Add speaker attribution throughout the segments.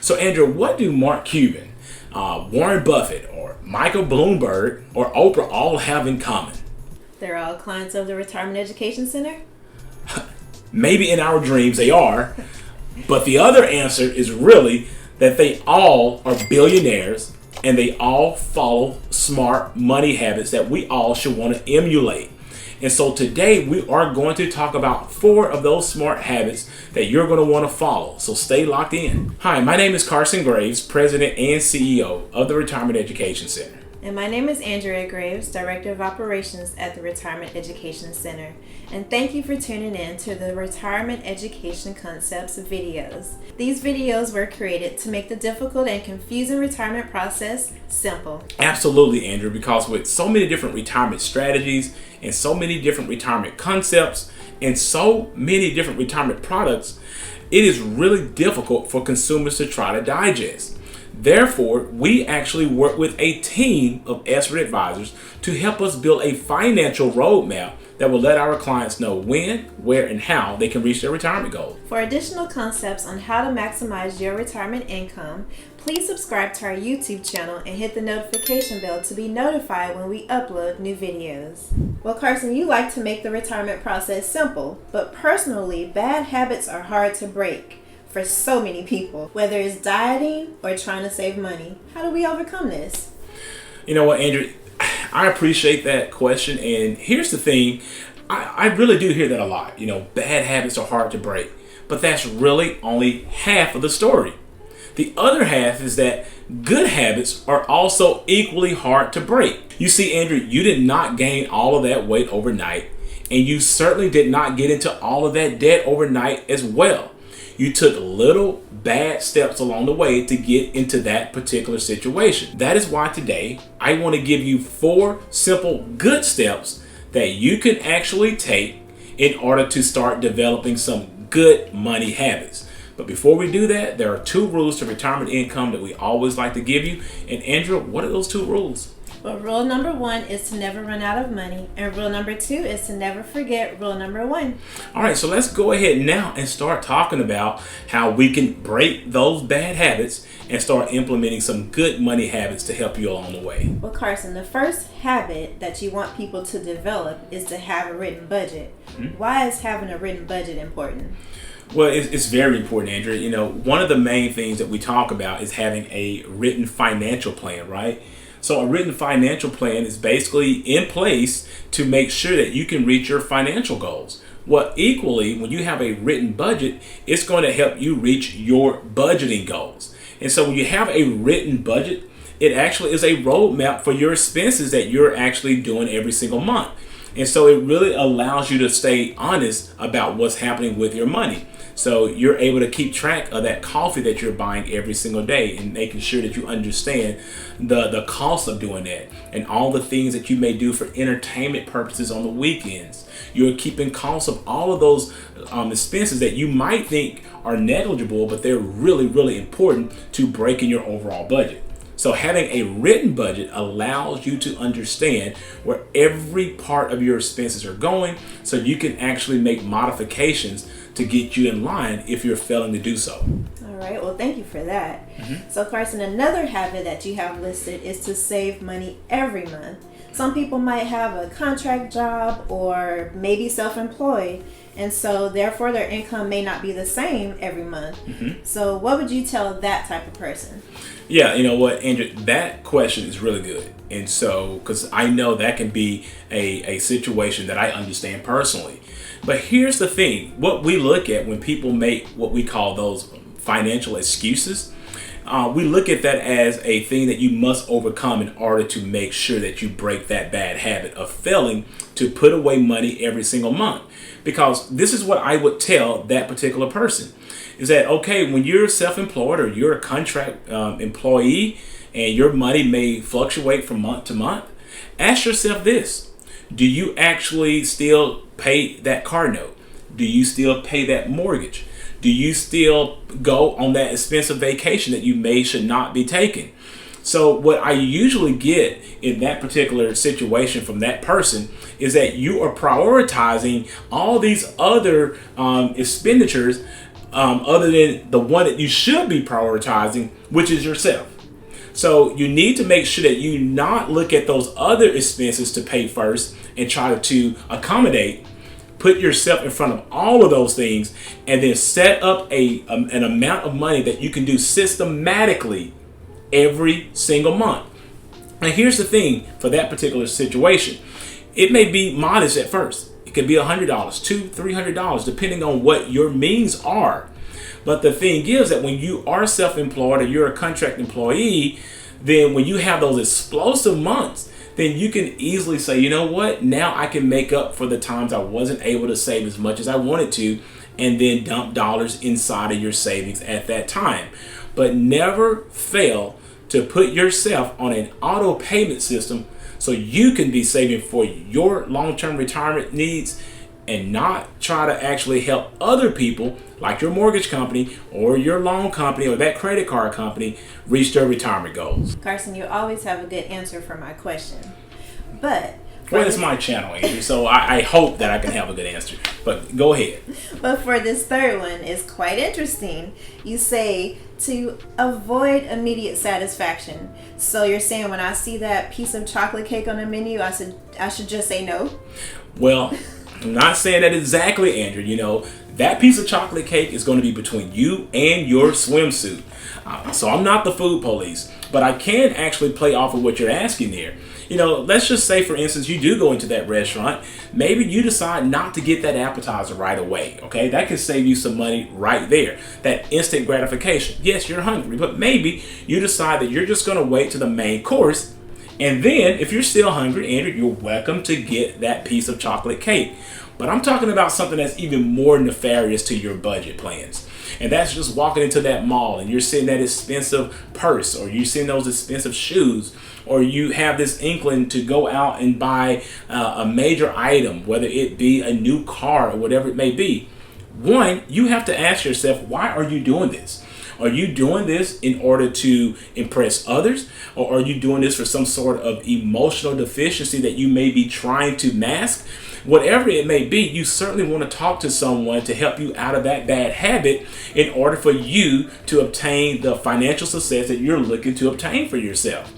Speaker 1: So, Andrew, what do Mark Cuban, Warren Buffett, or Michael Bloomberg, or Oprah all have in common?
Speaker 2: They're all clients of the Retirement Education Center?
Speaker 1: Maybe in our dreams they are, but the other answer is really that they all are billionaires and they all follow smart money habits that we all should want to emulate. And so today we are going to talk about 4 of those smart habits that you're going to want to follow. So stay locked in. Hi, my name is Carson Graves, President and CEO of the Retirement Education Center.
Speaker 2: And my name is Andrea Graves, Director of Operations at the Retirement Education Center. And thank you for tuning in to the Retirement Education Concepts videos. These videos were created to make the difficult and confusing retirement process simple.
Speaker 1: Absolutely, Andrew, because with so many different retirement strategies and so many different retirement concepts and so many different retirement products, it is really difficult for consumers to try to digest. Therefore, we actually work with a team of expert advisors to help us build a financial roadmap that will let our clients know when, where, and how they can reach their retirement goals.
Speaker 2: For additional concepts on how to maximize your retirement income, please subscribe to our YouTube channel and hit the notification bell to be notified when we upload new videos. Well, Carson, you like to make the retirement process simple, but personally, bad habits are hard to break for so many people, whether it's dieting or trying to save money. How do we overcome this?
Speaker 1: You know what, Andrew? I appreciate that question. And here's the thing. I really do hear that a lot. Bad habits are hard to break. But that's really only half of the story. The other half is that good habits are also equally hard to break. You see, Andrew, you did not gain all of that weight overnight. And you certainly did not get into all of that debt overnight as well. You took little bad steps along the way to get into that particular situation. That is why today I want to give you 4 simple good steps that you can actually take in order to start developing some good money habits. But before we do that, there are 2 rules to retirement income that we always like to give you. And Andrew, what are those 2 rules?
Speaker 2: Well, rule number 1 is to never run out of money. And rule number 2 is to never forget rule number 1.
Speaker 1: All right, so let's go ahead now and start talking about how we can break those bad habits and start implementing some good money habits to help you along the way.
Speaker 2: Well, Carson, the first habit that you want people to develop is to have a written budget. Why is having a written budget important?
Speaker 1: Well, it's very important, Andrea. One of the main things that we talk about is having a written financial plan, right? So a written financial plan is basically in place to make sure that you can reach your financial goals. Well, equally, when you have a written budget, it's going to help you reach your budgeting goals. And so when you have a written budget, it actually is a roadmap for your expenses that you're actually doing every single month. And so it really allows you to stay honest about what's happening with your money. So you're able to keep track of that coffee that you're buying every single day and making sure that you understand the cost of doing that and all the things that you may do for entertainment purposes on the weekends. You're keeping costs of all of those expenses that you might think are negligible, but they're really, really important to breaking your overall budget. So having a written budget allows you to understand where every part of your expenses are going so you can actually make modifications to get you in line if you're failing to do so.
Speaker 2: All right, well, thank you for that. So, Carson, another habit that you have listed is to save money every month. Some people might have a contract job or maybe self-employed, and so therefore their income may not be the same every month. So what would you tell that type of person?
Speaker 1: Yeah, you know what, Andrew, that question is really good. And so, because I know that can be a situation that I understand personally. But here's the thing, what we look at when people make what we call those financial excuses, we look at that as a thing that you must overcome in order to make sure that you break that bad habit of failing to put away money every single month. Because this is what I would tell that particular person, is that, okay, when you're self-employed or you're a contract employee and your money may fluctuate from month to month, ask yourself this: do you actually still pay that car note? Do you still pay that mortgage? Do you still go on that expensive vacation that you should not be taking? So what I usually get in that particular situation from that person is that you are prioritizing all these other expenditures other than the one that you should be prioritizing, which is yourself. So you need to make sure that you not look at those other expenses to pay first and try to accommodate. Put yourself in front of all of those things and then set up an amount of money that you can do systematically every single month. And here's the thing for that particular situation. It may be modest at first. It could be $100, $200, $300, depending on what your means are. But the thing is that when you are self-employed or you're a contract employee, then when you have those explosive months, then you can easily say, you know what, now I can make up for the times I wasn't able to save as much as I wanted to, and then dump dollars inside of your savings at that time. But never fail to put yourself on an auto payment system so you can be saving for your long-term retirement needs and not try to actually help other people like your mortgage company or your loan company or that credit card company reach their retirement goals.
Speaker 2: Carson, you always have a good answer for my question. But
Speaker 1: well, it's my channel, Andrew, so I hope that I can have a good answer. But go ahead.
Speaker 2: But for this third one, it's quite interesting. You say to avoid immediate satisfaction. So you're saying when I see that piece of chocolate cake on the menu, I should just say no?
Speaker 1: Well, I'm not saying that exactly, Andrew. You know, that piece of chocolate cake is going to be between you and your swimsuit. So I'm not the food police, but I can actually play off of what you're asking there. You know, let's just say, for instance, you do go into that restaurant. Maybe you decide not to get that appetizer right away. Okay, that can save you some money right there. That instant gratification. Yes, you're hungry, but maybe you decide that you're just going to wait to the main course. And then if you're still hungry, Andrew, you're welcome to get that piece of chocolate cake. But I'm talking about something that's even more nefarious to your budget plans. And that's just walking into that mall and you're seeing that expensive purse, or you're seeing those expensive shoes, or you have this inkling to go out and buy a major item, whether it be a new car or whatever it may be. One, you have to ask yourself, why are you doing this? Are you doing this in order to impress others? Or are you doing this for some sort of emotional deficiency that you may be trying to mask? Whatever it may be, you certainly want to talk to someone to help you out of that bad habit in order for you to obtain the financial success that you're looking to obtain for yourself.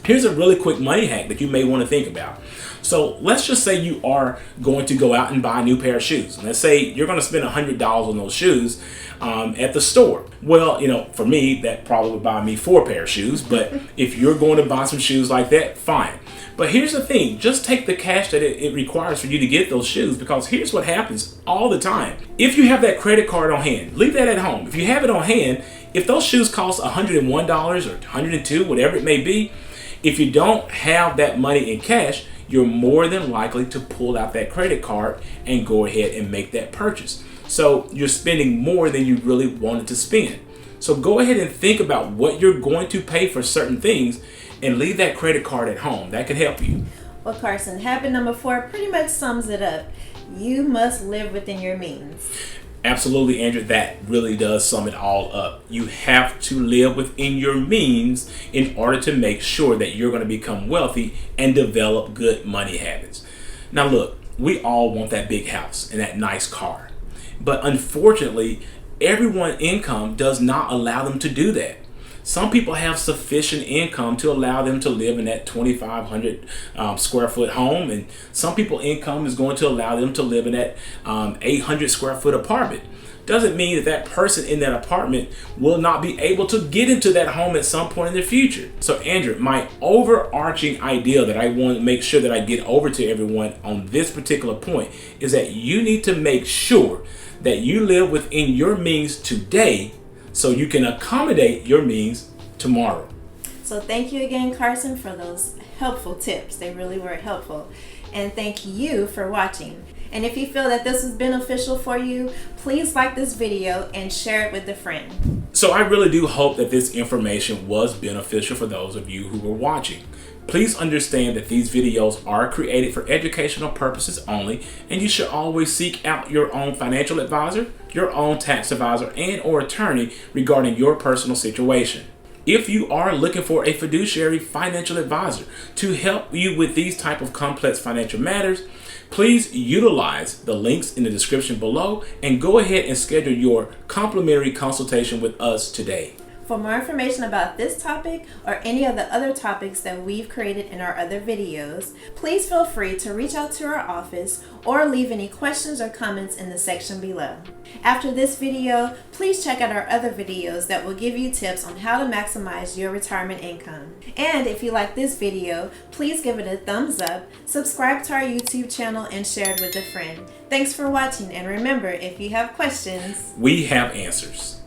Speaker 1: Here's a really quick money hack that you may want to think about. So let's just say you are going to go out and buy a new pair of shoes. Let's say you're going to spend $100 on those shoes at the store. Well, you know, for me, that probably would buy me 4 pair of shoes. But if you're going to buy some shoes like that, fine. But here's the thing, just take the cash that it requires for you to get those shoes, because here's what happens all the time. If you have that credit card on hand, leave that at home. If you have it on hand, if those shoes cost $101 or $102, whatever it may be, if you don't have that money in cash, you're more than likely to pull out that credit card and go ahead and make that purchase. So you're spending more than you really wanted to spend. So go ahead and think about what you're going to pay for certain things and leave that credit card at home. That could help you.
Speaker 2: Well, Carson, habit number 4 pretty much sums it up. You must live within your means.
Speaker 1: Absolutely, Andrew. That really does sum it all up. You have to live within your means in order to make sure that you're going to become wealthy and develop good money habits. Now, look, we all want that big house and that nice car. But unfortunately, everyone's income does not allow them to do that. Some people have sufficient income to allow them to live in that 2,500 square foot home, and some people's income is going to allow them to live in that 800 square foot apartment. Doesn't mean that that person in that apartment will not be able to get into that home at some point in the future. So, Andrew, my overarching idea that I want to make sure that I get over to everyone on this particular point is that you need to make sure that you live within your means today, so you can accommodate your means tomorrow.
Speaker 2: So thank you again, Carson, for those helpful tips. They really were helpful. And thank you for watching. And if you feel that this was beneficial for you, please like this video and share it with a friend.
Speaker 1: So I really do hope that this information was beneficial for those of you who were watching. Please understand that these videos are created for educational purposes only, and you should always seek out your own financial advisor, your own tax advisor, and or attorney regarding your personal situation. If you are looking for a fiduciary financial advisor to help you with these type of complex financial matters, Please utilize the links in the description below and go ahead and schedule your complimentary consultation with us today.
Speaker 2: For more information about this topic or any of the other topics that we've created in our other videos, please feel free to reach out to our office or leave any questions or comments in the section below. After this video, please check out our other videos that will give you tips on how to maximize your retirement income. And if you like this video, please give it a thumbs up, subscribe to our YouTube channel, and share it with a friend. Thanks for watching, and remember, if you have questions,
Speaker 1: we have answers.